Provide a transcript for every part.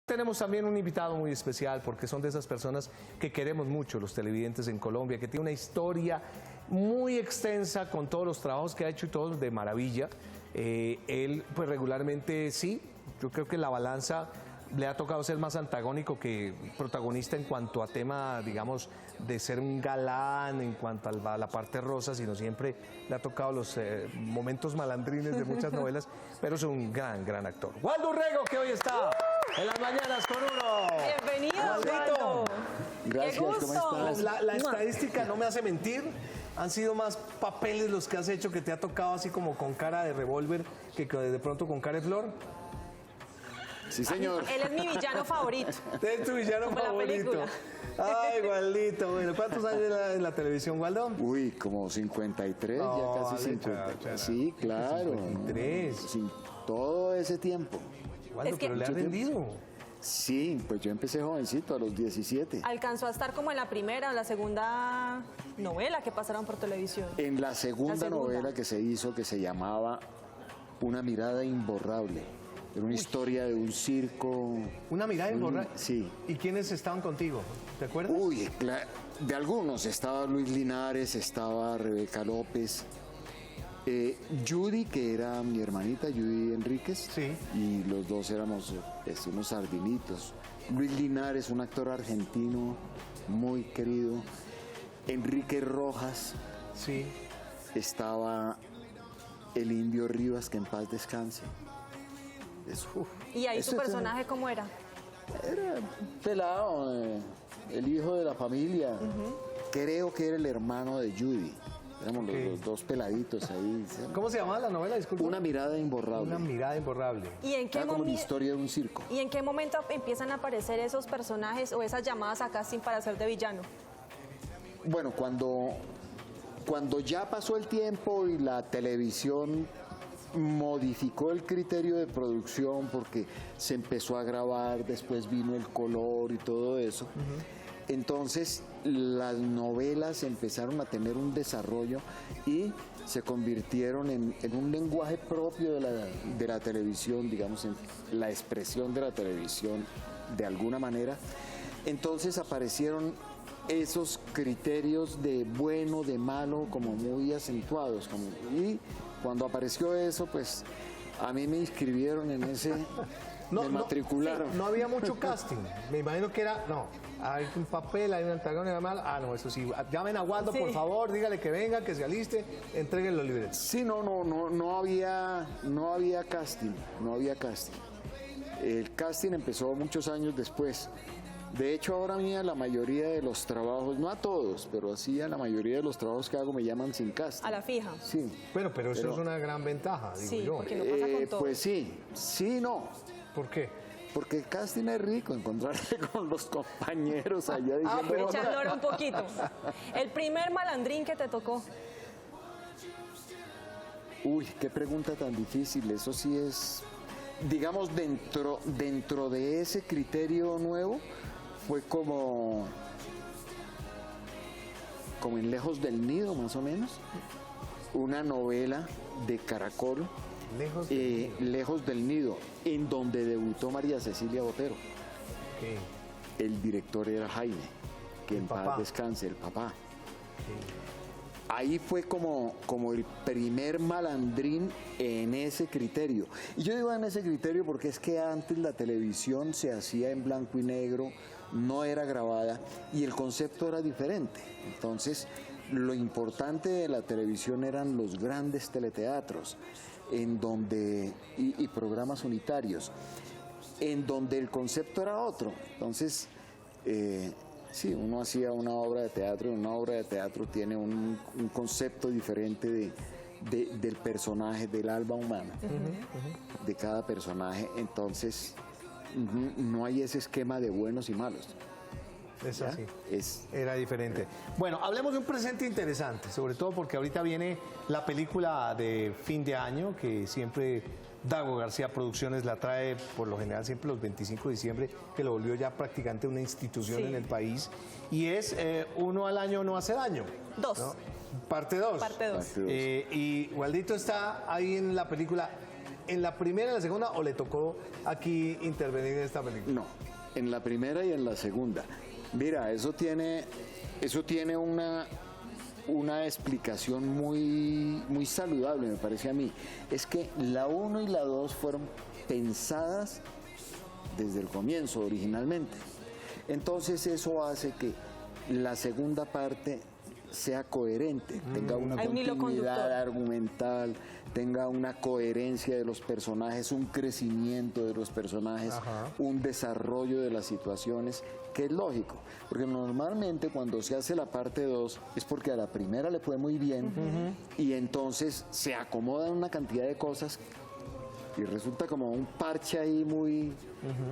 tenemos también un invitado muy especial porque son de esas personas que queremos mucho, los televidentes en Colombia, que tiene una historia muy extensa con todos los trabajos que ha hecho y todos de maravilla. Él pues regularmente sí, yo creo que la balanza le ha tocado ser más antagónico que protagonista en cuanto a tema, digamos, de ser un galán, en cuanto a la parte rosa, sino siempre le ha tocado los momentos malandrines de muchas novelas, pero es un gran actor. Waldo Urrego, que hoy está en las mañanas con uno. Bienvenido, Waldo. Gracias, Qué gusto. ¿cómo estás? La estadística no me hace mentir. Han sido más papeles los que has hecho que te ha tocado así como con cara de revólver que de pronto con cara de flor. Sí, señor. Él es mi villano favorito. Es tu villano Como la favorito. película. Ay, Waldito. Bueno, ¿cuántos años en la televisión, Waldo? Uy, como 53, No, ya casi vale, 50. chara. Sí, claro. 53. Sin todo ese tiempo. Waldo, Es que- pero le ha Mucho tiempo. rendido. Sí, pues yo empecé jovencito, a los 17. Alcanzó a estar como en la primera o la segunda novela que pasaron por televisión. En la segunda novela que se hizo, que se llamaba Una mirada imborrable. Era una historia de un circo. Una mirada imborrable. Sí. ¿Y quiénes estaban contigo? ¿Te acuerdas? Uy, de algunos. Estaba Luis Linares, estaba Rebeca López. Judy, que era mi hermanita, Judy Enríquez, Sí. y los dos éramos unos sardinitos. Luis Linares, un actor argentino muy querido. Enrique Rojas, Sí. estaba el Indio Rivas, que en paz descanse. ¿Y ahí Eso su es- personaje cómo era? Era pelado, el hijo de la familia. Creo que era el hermano de Judy. Éramos Ok. los dos peladitos ahí. ¿Cómo se llamaba la novela? Disculpa. Una mirada imborrable. Una mirada imborrable. ¿Y en qué Era como la momento? historia de un circo. ¿Y en qué momento empiezan a aparecer esos personajes o esas llamadas a casting para ser de villano? Bueno, cuando ya pasó el tiempo y la televisión modificó el criterio de producción porque se empezó a grabar, después vino el color y todo eso, entonces las novelas empezaron a tener un desarrollo y se convirtieron en un lenguaje propio de la televisión, digamos, en la expresión de la televisión de alguna manera. Entonces aparecieron esos criterios de bueno, de malo, como muy acentuados. Y cuando apareció eso, pues a mí me inscribieron en ese, me matricularon. No había mucho casting. Me imagino que era, no, hay un papel, hay un antagonista mal. Ah, no, eso sí. Llamen a Waldo, Sí. por favor, dígale que venga, que se aliste, entreguen los libretos. Sí, no había casting, no había casting. El casting empezó muchos años después. De hecho, ahora mía la mayoría de los trabajos, no a todos, pero así a la mayoría de los trabajos que hago me llaman sin casting. A la fija. Sí. Bueno, pero eso Pero- es una gran ventaja, digo Sí, yo. porque no pasa con todo. Pues sí, no. ¿Por qué? Porque el casting es rico, encontrarse con los compañeros allá diciendo... pero- Echando oro un poquito. El primer malandrín que te tocó. Uy, qué pregunta tan difícil. Eso sí es, digamos, dentro de ese criterio nuevo, fue como en Lejos del Nido, más o menos, una novela de Caracol, Lejos del Nido. Lejos del Nido, en donde debutó María Cecilia Botero. Ok. El director era Jaime, que El en papá. paz descanse, el papá. Ahí fue como el primer malandrín en ese criterio. Y yo digo en ese criterio porque es que antes la televisión se hacía en blanco y negro, no era grabada y el concepto era diferente. Entonces, lo importante de la televisión eran los grandes teleteatros en donde, y programas unitarios, en donde el concepto era otro. Entonces, sí, uno hacía una obra de teatro y una obra de teatro tiene un concepto diferente del personaje, del alma humana, de cada personaje. Entonces, no hay ese esquema de buenos y malos. Es ¿ya? así. Es, Era diferente. Bueno, hablemos de un presente interesante, sobre todo porque ahorita viene la película de fin de año, que siempre Dago García Producciones la trae por lo general siempre los 25 de diciembre, que lo volvió ya prácticamente una institución Sí. en el país, y es Uno al año no hace daño. Dos. ¿no? Parte 2. Parte 2. Parte dos. Y Waldito está ahí en la película. ¿En la primera y en la segunda o le tocó aquí intervenir en esta película? No, en la primera y en la segunda. Mira, eso tiene una explicación muy saludable, me parece a mí. Es que la 1 y la 2 fueron pensadas desde el comienzo, originalmente. Entonces eso hace que la segunda parte sea coherente, tenga una Hay un hilo continuidad conductor. argumental, tenga una coherencia de los personajes, un crecimiento de los personajes, un desarrollo de las situaciones, que es lógico, porque normalmente cuando se hace la parte 2 es porque a la primera le fue muy bien y entonces se acomodan una cantidad de cosas y resulta como un parche ahí muy...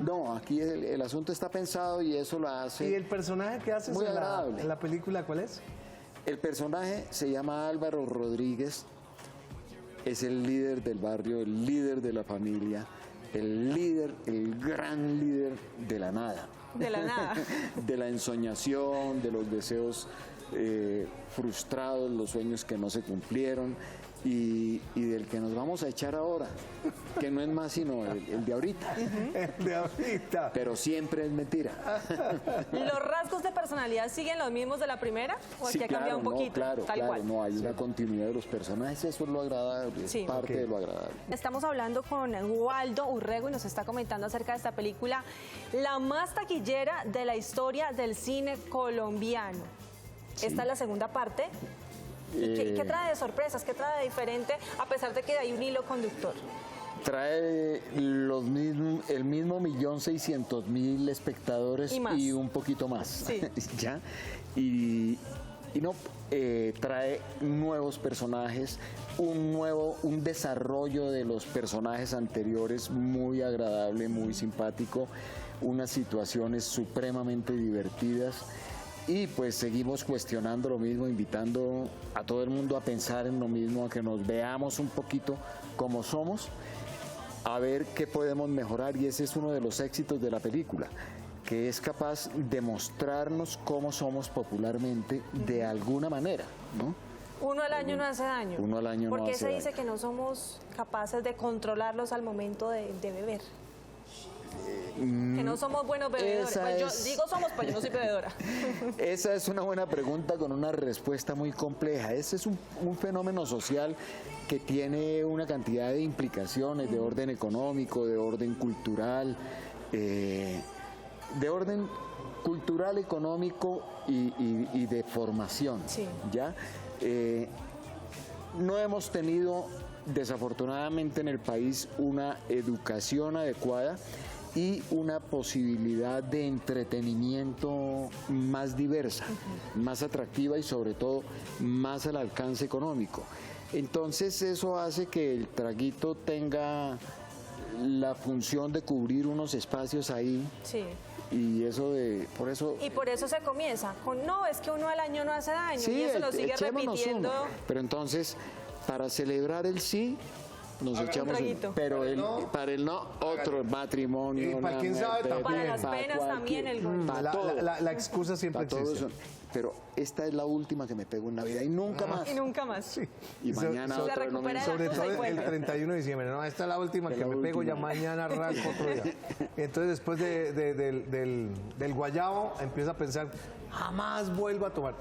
No, aquí el asunto está pensado y eso lo hace... ¿Y el personaje que haces muy agradable. en la película cuál es? El personaje se llama Álvaro Rodríguez, es el líder del barrio, el líder de la familia, el líder, el gran líder de la nada. De la nada. De la ensoñación, de los deseos frustrados, los sueños que no se cumplieron y del que nos vamos a echar ahora, que no es más sino el de ahorita. El de ahorita. Pero siempre es mentira. ¿Los rasgos de personalidad siguen los mismos de la primera? ¿O aquí ha cambiado un poquito? No, claro, Tal claro, cual. no, hay una continuidad de los personajes, eso es lo agradable, es Sí. parte de lo agradable. Estamos hablando con Waldo Urrego y nos está comentando acerca de esta película, la más taquillera de la historia del cine colombiano. Esta es la segunda parte. ¿Y qué trae de sorpresas? ¿Qué trae de diferente a pesar de que hay un hilo conductor? Trae el mismo 1.600.000 espectadores Y más. y un poquito más. Sí. ¿Ya? Y no, trae nuevos personajes, un desarrollo de los personajes anteriores muy agradable, muy simpático, unas situaciones supremamente divertidas. Y pues seguimos cuestionando lo mismo, invitando a todo el mundo a pensar en lo mismo, a que nos veamos un poquito como somos, a ver qué podemos mejorar. Y ese es uno de los éxitos de la película, que es capaz de mostrarnos cómo somos popularmente de alguna manera, ¿no? Uno al año no hace daño. Uno al año no ¿Por qué hace se dice daño? que no somos capaces de controlarlos al momento de beber? Que no somos buenos bebedores. esa Pues yo es- digo somos, pues yo no soy bebedora. Esa es una buena pregunta con una respuesta muy compleja. Ese es un fenómeno social que tiene una cantidad de implicaciones de orden económico, de orden cultural, económico y de formación. Sí. ¿Ya? No hemos tenido, desafortunadamente, en el país una educación adecuada y una posibilidad de entretenimiento más diversa, más atractiva y sobre todo más al alcance económico. Entonces eso hace que el traguito tenga la función de cubrir unos espacios ahí Sí. y por eso Y por eso se comienza con, no, es que uno al año no hace daño. sí, y eso lo sigue echémonos repitiendo. uno. Pero entonces, para celebrar el sí, nos echamos traguito. pero para el no, otro matrimonio. Y para una quién sabe muerte, también. Para las penas también el gol. para todo. La excusa siempre Para todo existe. eso. Pero esta es la última que me pego en la vida y nunca más. Y nunca más. Y mañana so- otra se vez lo recupera mismo. Sobre Cosa todo y vuelve. el 31 de diciembre. No, esta es la última Es que la me pego, ya última. mañana arranco otro día. Entonces después del guayabo empieza a pensar, jamás vuelvo a tomar.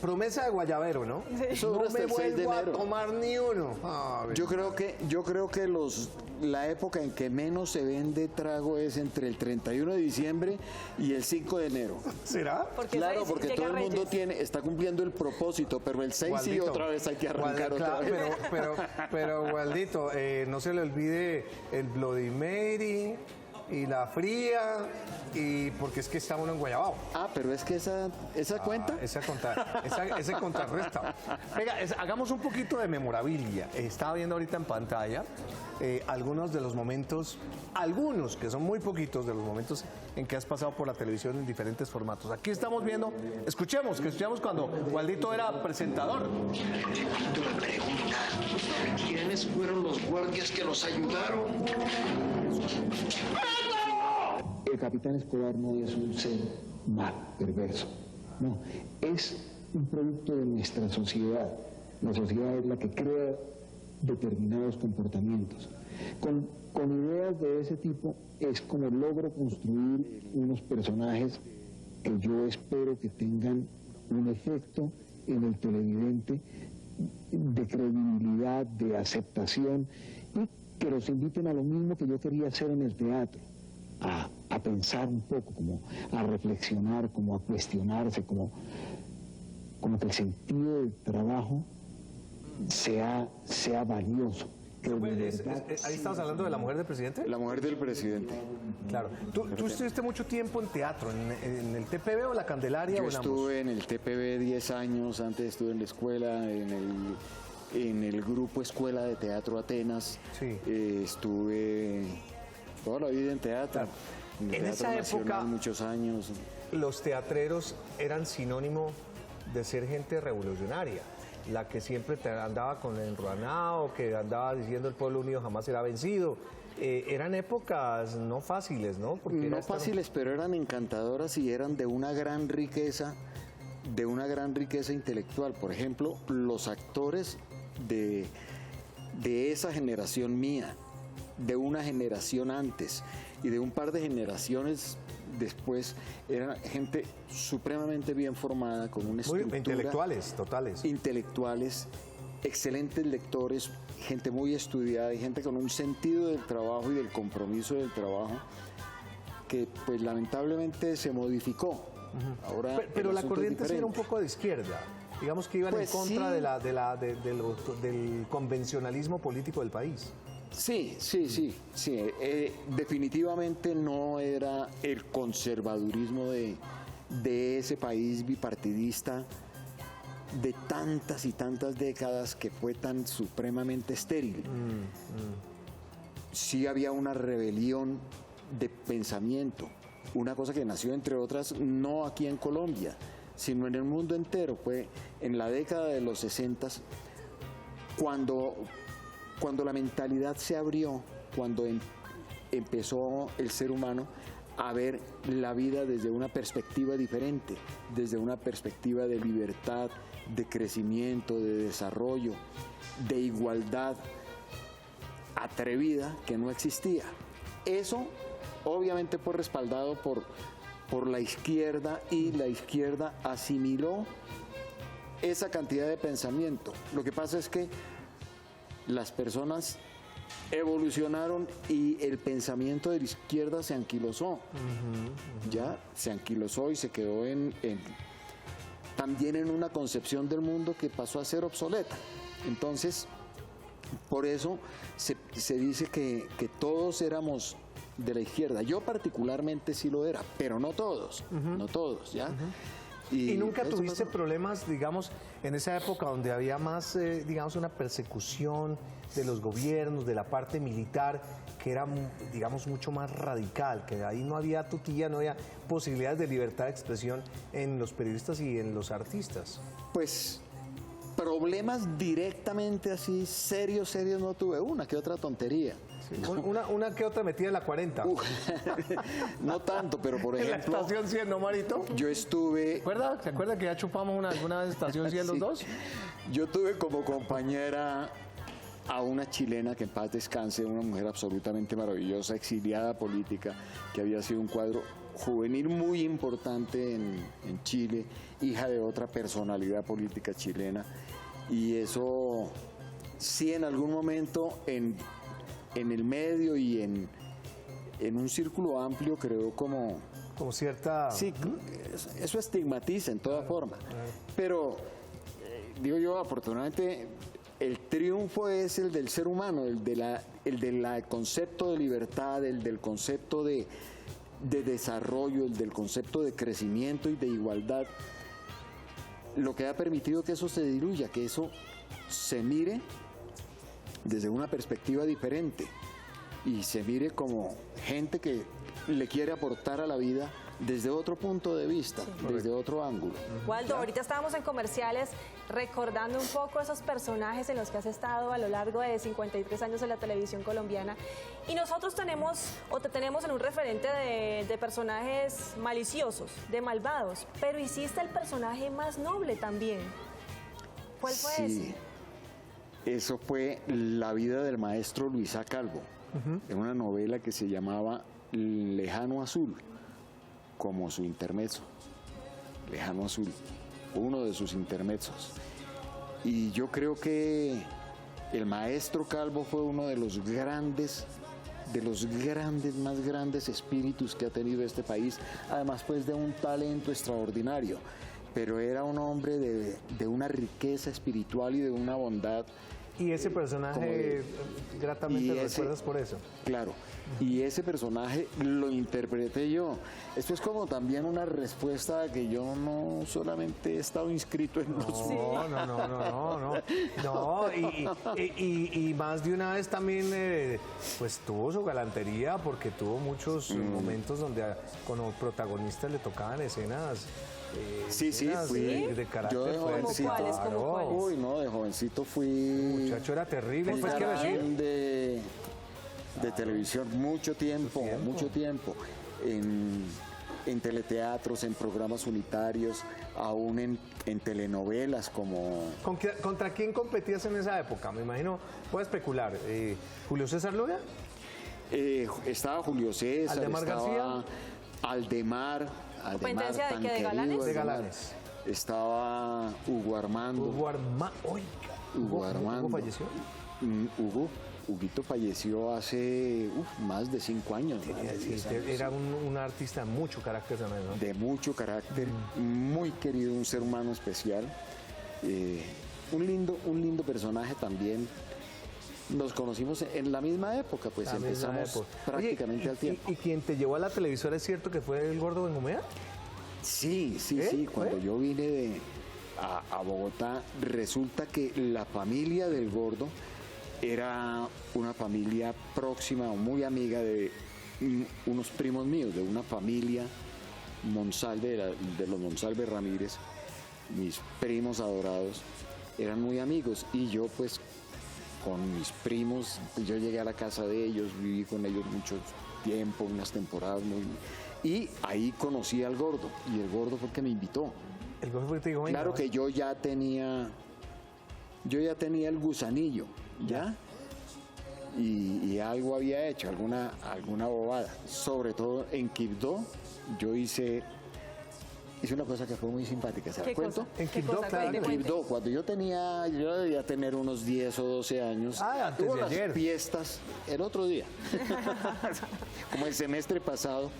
Promesa de guayabero, ¿no? Eso dura No hasta me el 6 de vuelvo a enero. tomar ni uno. Ah, Yo creo que la época en que menos se vende trago es entre el 31 de diciembre y el 5 de enero. ¿será? Porque Claro, seis porque llega todo el mundo Reyes. está cumpliendo el propósito, pero el 6 sí Waldito, otra vez hay que arrancar otra claro, vez. pero Waldito, no se le olvide el Bloody Mary y la fría, y porque es que está uno en Guayabao. Ah, pero es que esa cuenta. Ese contrarresta. Venga, hagamos un poquito de memorabilia. Estaba viendo ahorita en pantalla algunos de los momentos, algunos que son muy poquitos de los momentos en que has pasado por la televisión en diferentes formatos. Aquí estamos viendo, escuchemos cuando Waldito era presentador. ¿Quiénes fueron los guardias que los ayudaron? El capitán Escobar no es un ser mal, perverso. No, es un producto de nuestra sociedad. La sociedad es la que crea determinados comportamientos. Con ideas de ese tipo es como logro construir unos personajes que yo espero que tengan un efecto en el televidente de credibilidad, de aceptación, y que los inviten a lo mismo que yo quería hacer en el teatro, a pensar un poco, como a reflexionar, como a cuestionarse, como que el sentido del trabajo sea valioso. Ahí estabas hablando de la mujer del presidente. La mujer del presidente. Claro. ¿Tú estuviste mucho tiempo en teatro, en el TPB o la Candelaria? Yo o en ambos? estuve en el TPB 10 años, antes estuve en la escuela, en el grupo Escuela de Teatro Atenas. Sí. Estuve toda la vida en teatro. En el En Teatro esa Nacional, época, muchos años. los teatreros eran sinónimo de ser gente revolucionaria, la que siempre andaba con el enruanado, que andaba diciendo el pueblo unido jamás será vencido. Eran épocas no fáciles, ¿no? Porque No fáciles, pero eran encantadoras y eran de una gran riqueza intelectual. Por ejemplo, los actores de esa generación mía, de una generación antes y de un par de generaciones después, eran gente supremamente bien formada, con una muy estructura. intelectuales, totales. Intelectuales, excelentes lectores, gente muy estudiada y gente con un sentido del trabajo y del compromiso del trabajo que pues lamentablemente se modificó. Ahora Pero el la asunto es corriente sí era un diferente. poco de izquierda. Digamos que iban Pues en contra sí. del convencionalismo político del país. Sí. Definitivamente no era el conservadurismo de ese país bipartidista de tantas y tantas décadas que fue tan supremamente estéril. Sí había una rebelión de pensamiento, una cosa que nació entre otras no aquí en Colombia, sino en el mundo entero. Fue en la década de los 60 cuando la mentalidad se abrió, cuando empezó el ser humano a ver la vida desde una perspectiva diferente, desde una perspectiva de libertad, de crecimiento, de desarrollo, de igualdad atrevida que no existía. Eso obviamente fue respaldado por la izquierda, y la izquierda asimiló esa cantidad de pensamiento. Lo que pasa es que las personas evolucionaron y el pensamiento de la izquierda se anquilosó. Ya se anquilosó y se quedó también en una concepción del mundo que pasó a ser obsoleta. Entonces, por eso se dice que todos éramos de la izquierda. Yo particularmente sí lo era, pero no todos, no todos, ¿ya? ¿Y nunca eso tuviste pasó. problemas, digamos, en esa época donde había más, digamos, una persecución de los gobiernos, de la parte militar, que era, digamos, mucho más radical, que ahí no había tutía, no había posibilidades de libertad de expresión en los periodistas y en los artistas? Pues problemas directamente así, serios no tuve. Una que otra tontería. Una que otra metida en la 40. No tanto, pero por En la ejemplo, estación 100, ¿no, Marito? yo estuve... ¿Se acuerda que ya chupamos alguna vez estación 100 los Sí. dos? Yo tuve como compañera a una chilena, que en paz descanse, una mujer absolutamente maravillosa, exiliada política, que había sido un cuadro juvenil muy importante en Chile, hija de otra personalidad política chilena. Y eso sí, en algún momento en el medio y en un círculo amplio creó como... Como cierta... Sí, eso estigmatiza en toda forma. Pero, digo yo, afortunadamente, el triunfo es el del ser humano, el del concepto de libertad, el del concepto de desarrollo, el del concepto de crecimiento y de igualdad, lo que ha permitido que eso se diluya, que eso se mire desde una perspectiva diferente y se mire como gente que le quiere aportar a la vida desde otro punto de vista, desde otro ángulo. Waldo, ahorita estábamos en comerciales recordando un poco esos personajes en los que has estado a lo largo de 53 años en la televisión colombiana, y nosotros te tenemos en un referente de personajes maliciosos, de malvados, pero hiciste el personaje más noble también. ¿Cuál fue ese? Eso fue la vida del maestro Luisá Calvo, en una novela que se llamaba Lejano Azul, como su intermezzo. Lejano Azul, uno de sus intermezzos. Y yo creo que el maestro Calvo fue uno de los grandes, más grandes espíritus que ha tenido este país, además pues de un talento extraordinario, pero era un hombre de una riqueza espiritual y de una bondad. Y ese personaje, gratamente lo recuerdas por eso. Claro, y ese personaje lo interpreté yo. Esto es como también una respuesta a que yo no solamente he estado inscrito en los... Y más de una vez también, pues tuvo su galantería, porque tuvo muchos momentos donde como protagonistas le tocaban escenas. Sí, fui de carácter yo de jovencito. ¿Cómo cuáles? Uy, no, de jovencito fui... Muchacho, era terrible. Fui Pues, ¿qué decir? galán de televisión mucho tiempo. En teleteatros, en programas unitarios, aún en telenovelas como... ¿Contra quién competías en esa época? Me imagino, puedo especular. ¿Julio César Luna? Estaba Julio César, ¿Aldemar García? Aldemar ¿Competencia de tan qué, de querido, galanes? De galanes. Estaba Hugo Armando. Hugo falleció. Huguito falleció hace hace más de 5 años. Era un artista de mucho carácter también, ¿no? De mucho carácter, muy querido, un ser humano especial. Un lindo personaje también. Nos conocimos en la misma época, pues La misma empezamos época. prácticamente Oye, al tiempo. ¿Y quien te llevó a la televisora es cierto que fue el Gordo Benjumea? Sí. Cuando yo vine a Bogotá, resulta que la familia del Gordo era una familia próxima o muy amiga de unos primos míos, de una familia Monsalve, de los Monsalve Ramírez. Mis primos adorados eran muy amigos y yo pues con mis primos, yo llegué a la casa de ellos, viví con ellos mucho tiempo, unas temporadas y ahí conocí al Gordo, y el Gordo fue el que me invitó. El Gordo fue el que te dijo, venga, Claro que yo ya tenía el gusanillo, ¿ya? Y algo había hecho, alguna bobada. Sobre todo en Quibdó, yo hice una cosa que fue muy simpática, ¿se la cuento? En ¿Qué Quibdó, cosa? claro. En Quibdó, cuando yo debía tener unos 10 o 12 años. Antes hubo de las ayer. fiestas, el otro día, como el semestre pasado,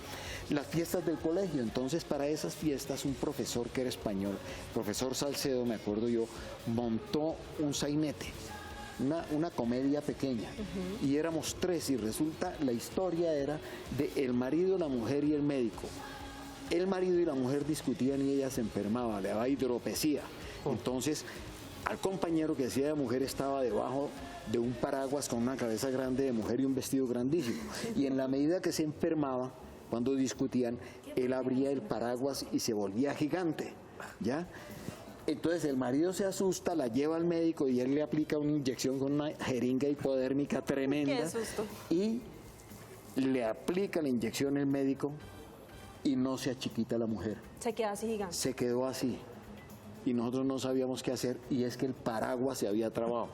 las fiestas del colegio. Entonces, para esas fiestas, un profesor que era español, profesor Salcedo, me acuerdo yo, montó un sainete, una comedia pequeña. Y éramos 3, y resulta, la historia era de el marido, la mujer y el médico. El marido y la mujer discutían y ella se enfermaba, le daba hidropesía. Entonces, al compañero que hacía de mujer estaba debajo de un paraguas con una cabeza grande de mujer y un vestido grandísimo. Y en la medida que se enfermaba, cuando discutían, él abría el paraguas y se volvía gigante, ¿ya? Entonces el marido se asusta, la lleva al médico y él le aplica una inyección con una jeringa hipodérmica tremenda. Qué susto. Y le aplica la inyección el médico y no se achiquita la mujer. Se queda así gigante. Se quedó así. Y nosotros no sabíamos qué hacer, y es que el paraguas se había trabado.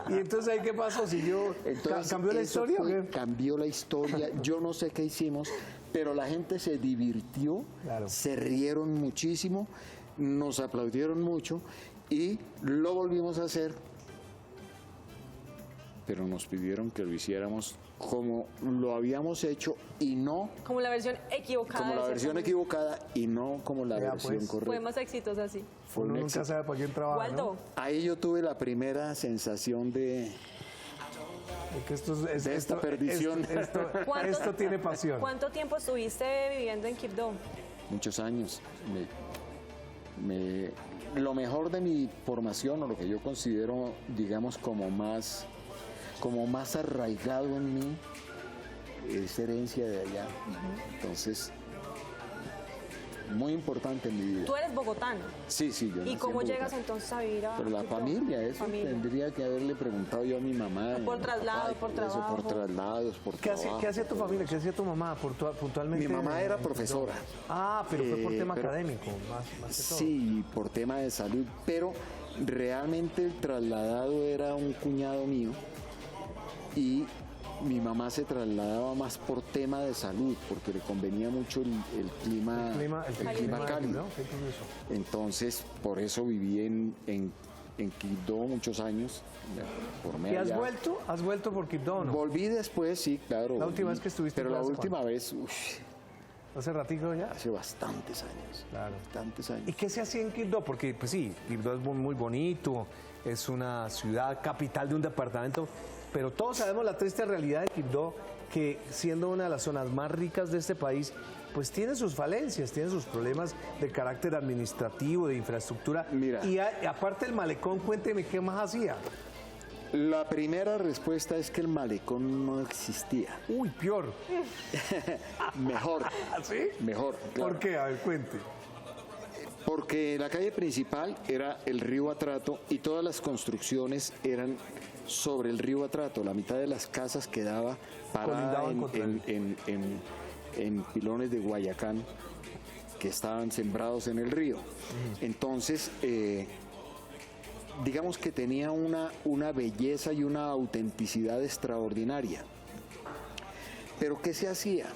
¿Y entonces ahí qué pasó? Entonces, ¿Cambió la eso historia o qué? cambió la historia. Yo no sé qué hicimos, pero la gente se divirtió, Claro. se rieron muchísimo, nos aplaudieron mucho y lo volvimos a hacer, pero nos pidieron que lo hiciéramos como lo habíamos hecho y no Como la versión equivocada. como la de ese versión momento. equivocada y no como la Vea, versión pues. Fue correcta. más exitosa así. Fue Uno un nunca éxito. sabe para quién trabaja, Waldo, ¿no? Ahí yo tuve la primera sensación de Porque de esta perdición. Esto tiene pasión. ¿cuánto tiempo estuviste viviendo en Quibdó? muchos años. Lo mejor de mi formación, o lo que yo considero, digamos, como más arraigado en mí, es herencia de allá. Entonces, muy importante en mi vida. Tú eres bogotano. Sí, sí, yo nací ¿Y en cómo Bogotá. llegas entonces a vivir a Por la Quibdó? familia, eso Familia. tendría que haberle preguntado yo a mi mamá. Por a mi traslado, papá, y por todo eso, trabajo. por traslados, por ¿Qué hacía, trabajo. qué hacía tu familia? ¿Qué hacía tu mamá puntualmente? Mi mamá era profesora. Ah, pero fue por tema pero- académico, más que todo. Sí, por tema de salud, pero realmente el trasladado era un cuñado mío y mi mamá se trasladaba más por tema de salud, porque le convenía mucho el clima, El clima cálido. ¿no? Qué curioso. Entonces, por eso viví en Quibdó muchos años. Por ¿Y medio has allá. vuelto? ¿Has vuelto por Quibdó o no? Volví después, sí, claro. La última volví, vez que estuviste Pero fue la hace última cuánto? vez, ¿Hace ratico ya? hace bastantes años. Claro. Bastantes años. ¿Y qué se hacía en Quibdó? Porque, pues sí, Quibdó es muy bonito, es una ciudad capital de un departamento, pero todos sabemos la triste realidad de Quibdó, que siendo una de las zonas más ricas de este país, pues tiene sus falencias, tiene sus problemas de carácter administrativo, de infraestructura. Mira. Y aparte del malecón, cuénteme qué más hacía. La primera respuesta es que el malecón no existía. Uy, peor. Mejor. ¿Sí? Mejor. Claro. ¿Por qué? A ver, cuente. Porque la calle principal era el río Atrato y todas las construcciones eran sobre el río Atrato. La mitad de las casas quedaba parada Colindaban contra él. en pilones de Guayacán que estaban sembrados en el río. Entonces, digamos que tenía una belleza y una autenticidad extraordinaria. Pero ¿qué se hacía?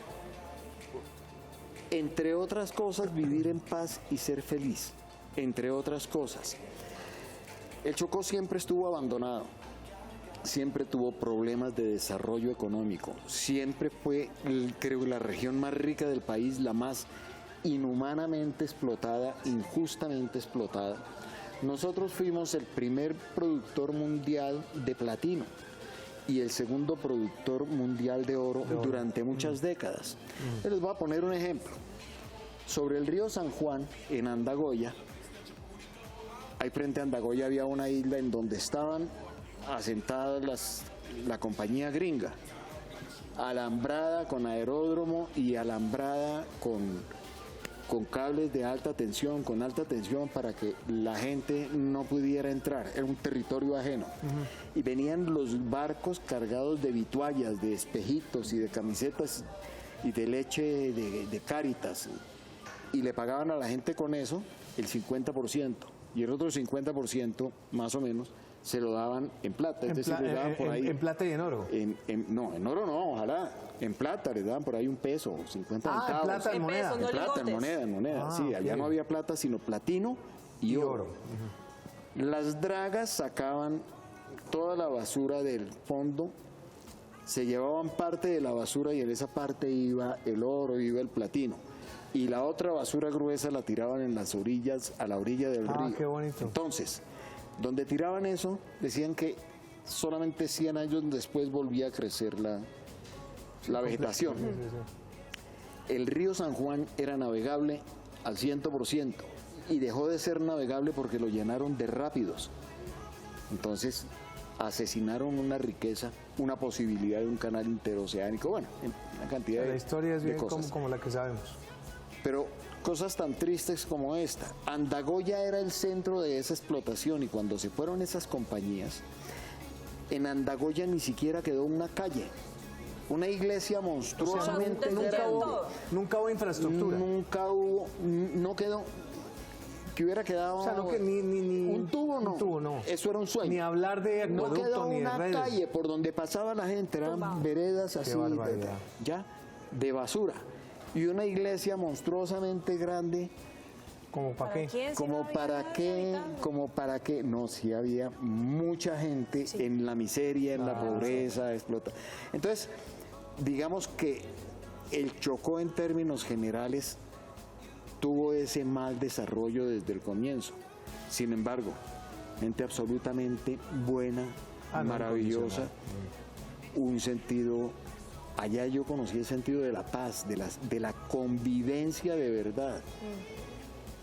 Entre otras cosas, vivir en paz y ser feliz. Entre otras cosas. El Chocó siempre estuvo abandonado. Siempre tuvo problemas de desarrollo económico. Siempre fue, creo, la región más rica del país, la más inhumanamente explotada, injustamente explotada. Nosotros fuimos el primer productor mundial de platino y el segundo productor mundial de oro durante muchas décadas. Les voy a poner un ejemplo. Sobre el río San Juan, en Andagoya, ahí frente a Andagoya había una isla en donde estaban asentadas la compañía gringa, alambrada con aeródromo y alambrada con cables de alta tensión, con alta tensión para que la gente no pudiera entrar, era un territorio ajeno. Y venían los barcos cargados de vituallas, de espejitos y de camisetas y de leche de Cáritas, y le pagaban a la gente con eso el 50%, y el otro 50% más o menos se lo daban en plata, es decir, le daban por ahí... En plata y en oro. No, en oro no, ojalá. En plata les daban por ahí un peso, 50 Ah, en centavos. plata, en En moneda. pesos, En no plata, en lingotes. moneda, Ah, sí, allá ok. no había plata, sino platino y oro. Las dragas sacaban toda la basura del fondo, se llevaban parte de la basura y en esa parte iba el oro, iba el platino. Y la otra basura gruesa la tiraban en las orillas, a la orilla del Ah, río. qué bonito. Entonces, donde tiraban eso, decían que solamente 100 años después volvía a crecer la vegetación. El río San Juan era navegable al 100% y dejó de ser navegable porque lo llenaron de rápidos. Entonces asesinaron una riqueza, una posibilidad de un canal interoceánico, bueno, una cantidad La historia es de bien cosas. como la que sabemos. Pero cosas tan tristes como esta. Andagoya era el centro de esa explotación y cuando se fueron esas compañías, en Andagoya ni siquiera quedó una calle. Una iglesia monstruosamente nunca grande. hubo- Nunca hubo infraestructura. Nunca hubo, no quedó, que hubiera quedado O sea, no que ni un tubo, no. un tubo, no. Eso era un sueño. Ni hablar de No acueducto quedó ni de una redes. calle por donde pasaba la gente, eran Tumbado. veredas así, barbaridad. ya, de basura. Y una iglesia monstruosamente grande, ¿Cómo para qué? ¿Quién sí como no había para nadie qué, habitando? como para qué. No, sí había mucha gente en la miseria, en la pobreza, explota. Entonces, digamos que el Chocó en términos generales tuvo ese mal desarrollo desde el comienzo. Sin embargo, gente absolutamente buena, maravillosa, un sentido, allá yo conocí el sentido de la paz, de la convivencia de verdad,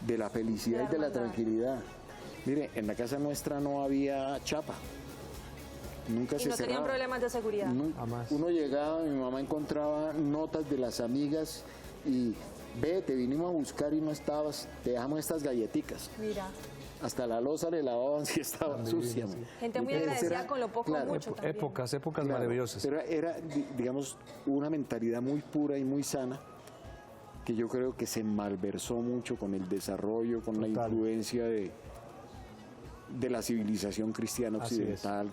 de la felicidad y de la hermandad. tranquilidad. Mire, en la casa nuestra no había chapa, nunca Y se no tenían cerraba. problemas de seguridad. No, Jamás. uno llegaba, mi mamá encontraba notas de las amigas y ve, te vinimos a buscar y no estabas, te dejamos estas galletitas. Mira. Hasta la loza le lavaban si estaba sucia. Gente muy agradecida con lo poco o mucho también. Épocas Claro, maravillosas. pero era, digamos, una mentalidad muy pura y muy sana que yo creo que se malversó mucho con el desarrollo, con la Total. influencia de la civilización cristiana Así es. occidental.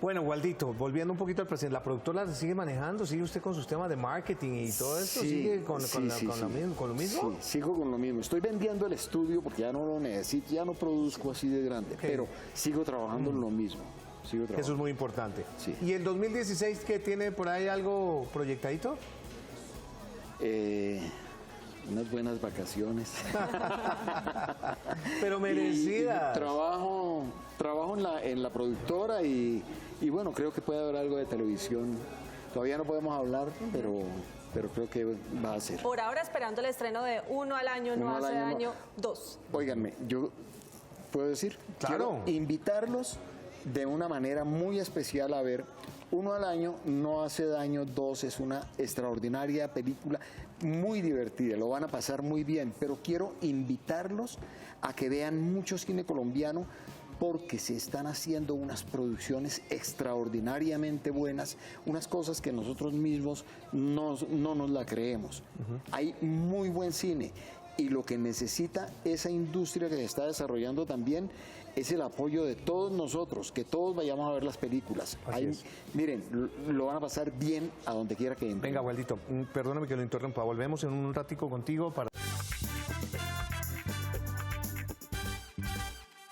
Bueno, Waldito, volviendo un poquito al presente, ¿la productora se sigue manejando? ¿Sigue usted con sus temas de marketing y todo esto? ¿Sigue con lo mismo? Sí, sigo con lo mismo. Estoy vendiendo el estudio porque ya no lo necesito, ya no produzco así de grande, pero sigo trabajando en lo mismo. Sigo trabajando. Eso es muy importante. Sí. ¿Y el 2016 qué tiene por ahí algo proyectadito? Unas buenas vacaciones. Pero merecidas. Y trabajo en la productora y bueno, creo que puede haber algo de televisión. Todavía no podemos hablar, pero creo que va a ser. Por ahora esperando el estreno de Uno al año, no Uno al hace año, no. daño, 2. Óiganme, yo puedo decir, Claro. quiero invitarlos de una manera muy especial a ver Uno al año, no hace daño, 2 es una extraordinaria película, muy divertida, lo van a pasar muy bien, pero quiero invitarlos a que vean mucho cine colombiano porque se están haciendo unas producciones extraordinariamente buenas, unas cosas que nosotros mismos no nos la creemos. Hay muy buen cine y lo que necesita esa industria que se está desarrollando también es el apoyo de todos nosotros, que todos vayamos a ver las películas. Así es. Miren, lo van a pasar bien a donde quiera que entren. Venga, Waldito, perdóname que lo interrumpa. Volvemos en un ratico contigo para...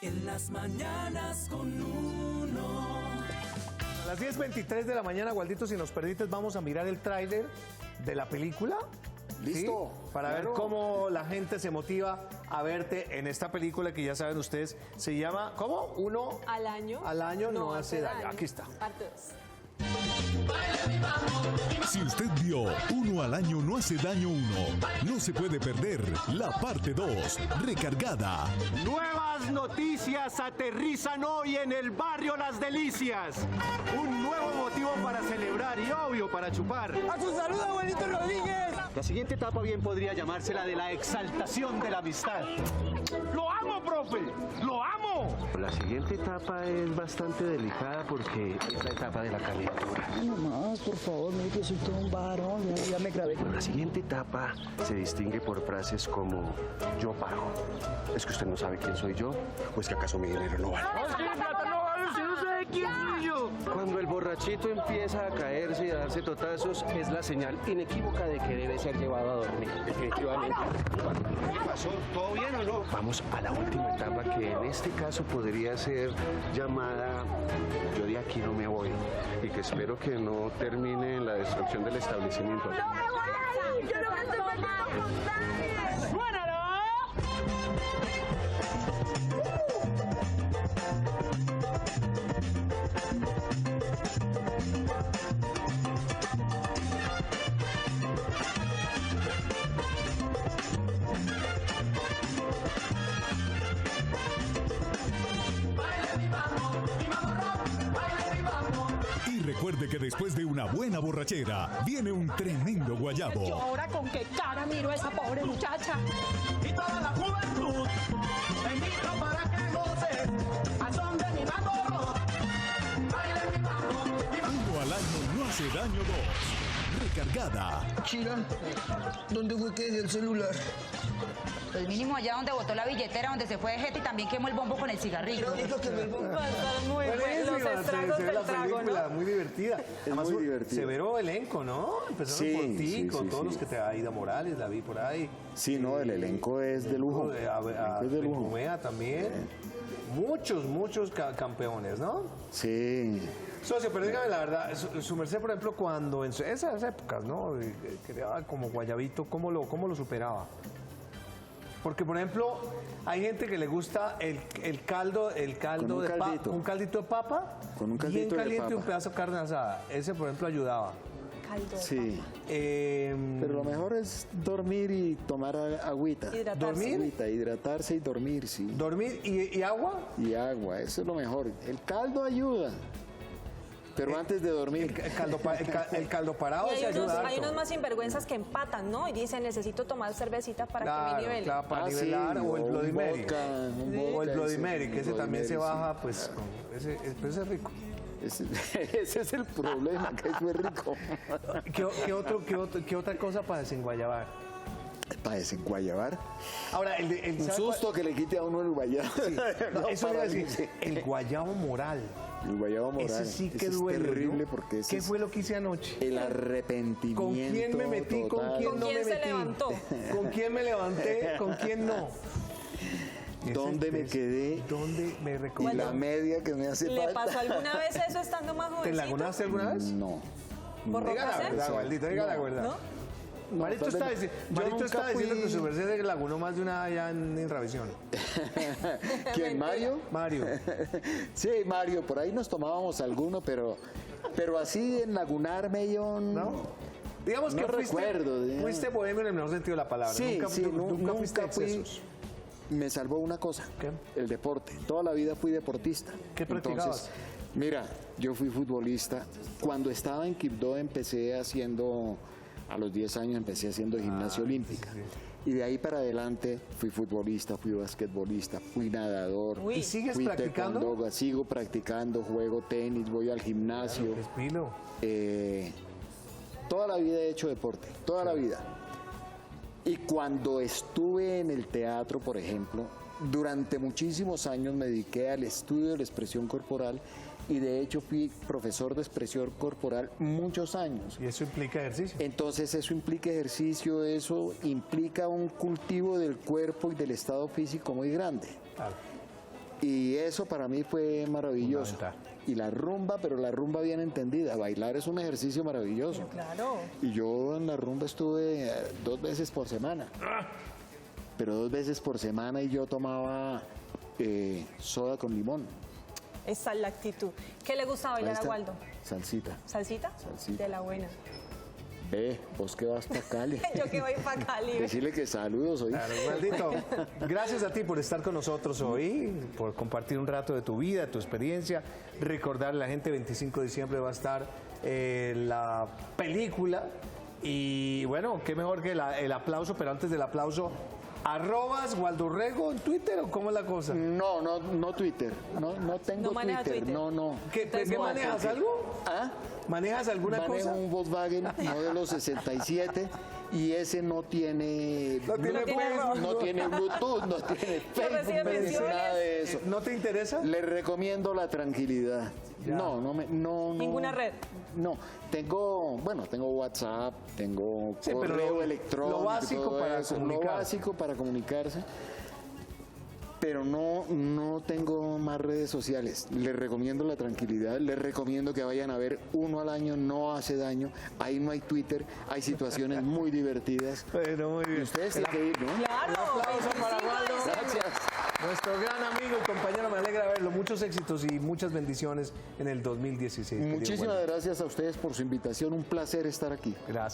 En las mañanas con Uno. A las 10:23 de la mañana, Waldito, si nos permites, vamos a mirar el tráiler de la película. Listo, ¿Sí? Para claro. ver cómo la gente se motiva a verte en esta película que ya saben ustedes, se llama, ¿cómo? Uno Al año. al año no hace daño. Aquí está. Parte 2. Si usted vio Uno al año no hace daño 1, no se puede perder la parte 2, recargada. Nuevas noticias aterrizan hoy en el barrio Las Delicias. Un nuevo motivo para celebrar y obvio para chupar. ¡A su salud, abuelito Rodríguez! La siguiente etapa bien podría llamarse la de la exaltación de la amistad. ¡Lo amo, profe! ¡Lo amo! La siguiente etapa es bastante delicada porque es la etapa de la calentura. No más, por favor, mire que soy todo un varón, ya me grabé. La siguiente etapa se distingue por frases como yo pago. ¿Es que usted no sabe quién soy yo? ¿O es que acaso mi dinero no vale? Si no sabe quién soy yo. Cuando el borrachito empieza a caerse y a darse totazos, es la señal inequívoca de que debe ser llevado a dormir. Definitivamente. ¿Qué pasó? ¿Todo bien o no? Vamos a la última etapa que en este caso podría ser llamada yo de aquí no me voy y que espero que no termine en la destrucción del establecimiento. ¡No me voy a ir! ¡Yo no me estoy metiendo con nadie! ¡Suénalo! Y recuerde que después de una buena borrachera, viene un tremendo guayabo. Yo ahora con qué cara miro a esa pobre muchacha. Y toda la juventud te invito para que goces al son de mi mambo. Baila mi mambo, mi mambo. Uno al año no hace daño 2, recargada. Chira, ¿dónde fue que dejé el celular? Pues mínimo allá donde botó la billetera, donde se fue de jeta y también quemó el bombo con el cigarrillo. Va a estar muy bueno. Los Buenísima, estragos se ve del la trago, película, ¿no? muy divertida. Además, muy divertida. Severo elenco, ¿no? Empezaron Sí, por ti, sí, con sí, todos sí. los que te ha Aida Morales, la vi por ahí. Sí, no, el elenco es de lujo. Es de lujo. También. Muchos campeones, ¿no? Sí. Socio, pero dígame la verdad, su merced, por ejemplo, cuando en esas épocas, ¿no? Creaba como guayabito, ¿cómo lo superaba? Porque, por ejemplo, hay gente que le gusta el caldo Con un de papa, caldito. un caldito de papa, Con un bien caldito de caliente y un papa. pedazo de carne asada. Ese, por ejemplo, ayudaba. Caldo de Sí. Pero lo mejor es dormir y tomar agüita. Hidratarse. ¿Dormir? Agüita, hidratarse y dormir, sí. Dormir y agua. Y agua, eso es lo mejor. El caldo ayuda. pero antes de dormir. El caldo parado Y se ayuda hay harto. unos más sinvergüenzas que empatan, ¿no? Y dicen, necesito tomar cervecita para que me nivele. Claro, para nivelar, sí, o el Bloody un Mary. vodka, un O el vodka, Bloody ese, Mary, que ese Bloody también se Mary, sí. baja, pues, ese es rico. Ese es el problema, que es muy rico. ¿Qué otra cosa para desenguayabar? Para desenguayabar. Ahora, Un susto que le quite a uno el guayabo. Sí, No, eso le iba a para mí, decir, sí. el guayabo moral. El guayabo moral. Ese sí que ese duele, es terrible ¿no? porque ese ¿Qué es fue lo que hice anoche? el arrepentimiento. ¿Con quién me metí? ¿Con total. quién ¿Con no quién me se metí? levantó? ¿Con quién me levanté? ¿Con quién no? ¿Dónde me quedé? ¿Dónde me Y recogí? la media que me hace ¿Le falta. pasó alguna vez eso estando más ¿Te jovencito? lagunaste alguna vez? No. ¿Por Diga la Rocasel? verdad, Waldito, diga la verdad. ¿No? Marito tal está, vez- yo Marito nunca está diciendo fui- que su merced se lagunó más de una allá en Inravisión. ¿Quién, Mario? Mario. Sí, Mario, por ahí nos tomábamos alguno, pero así en lagunarme yo ¿No? Digamos que no recuerdo. fuiste bohemio en el mejor sentido de la palabra. Sí, nunca, sí, nunca fuiste a fui. excesos. Me salvó una cosa, ¿Qué? el deporte. Toda la vida fui deportista. ¿Qué practicabas? Entonces, mira, yo fui futbolista. Cuando estaba en Quibdó empecé haciendo, a los 10 años empecé haciendo gimnasia olímpica. sí. Y de ahí para adelante fui futbolista, fui basquetbolista, fui nadador. Uy. ¿Y sigues fui practicando? taekwondo, sigo practicando, juego tenis, voy al gimnasio. Es pilo. Toda la vida he hecho deporte, toda la vida. Y cuando estuve en el teatro, por ejemplo, durante muchísimos años me dediqué al estudio de la expresión corporal y de hecho fui profesor de expresión corporal muchos años. Y eso implica ejercicio. Entonces eso implica ejercicio, eso implica un cultivo del cuerpo y del estado físico muy grande. Claro. Y eso para mí fue maravilloso. Fundamental. Y la rumba, pero la rumba bien entendida. Bailar es un ejercicio maravilloso. Claro. Y yo en la rumba estuve 2 veces por semana. Pero 2 veces por semana y yo tomaba soda con limón. Esa es la actitud. ¿Qué le gusta Ahí bailar a está. Waldo? Salsita. ¿Salsita? Salsita. De la buena. Ve, vos que vas para Cali. Yo que voy para Cali. Decirle que saludos hoy. Claro, Waldito, gracias a ti por estar con nosotros hoy, por compartir un rato de tu vida, tu experiencia. Recordar a la gente, 25 de diciembre va a estar la película. Y bueno, qué mejor que el aplauso, pero antes del aplauso, @WaldoUrrego en Twitter, ¿o cómo es la cosa? No Twitter. No tengo No maneja Twitter. Twitter. No. ¿Qué manejas? ¿Algo? ¿Ah? ¿Manejas alguna Manejo cosa? un Volkswagen modelo 67 y ese no tiene No tiene Facebook. no tiene Bluetooth, no tiene recibe Facebook, menciones. nada de eso. ¿No te interesa? Le recomiendo la tranquilidad. Ya. No. Ninguna red. No, tengo WhatsApp, tengo Sí, pero correo electrónico, lo básico todo para eso, comunicarse. lo básico para comunicarse. Pero no tengo más redes sociales. Les recomiendo la tranquilidad, les recomiendo que vayan a ver uno al año, no hace daño. Ahí no hay Twitter, hay situaciones muy divertidas. Bueno, muy Y bien. ustedes tienen que ir, ¿no? Claro. Un aplauso para 25 de Waldo. diciembre. Gracias. Nuestro gran amigo y compañero, me alegra verlo. Muchos éxitos y muchas bendiciones en el 2016. querido Muchísimas Waldo. gracias a ustedes por su invitación. Un placer estar aquí. Gracias.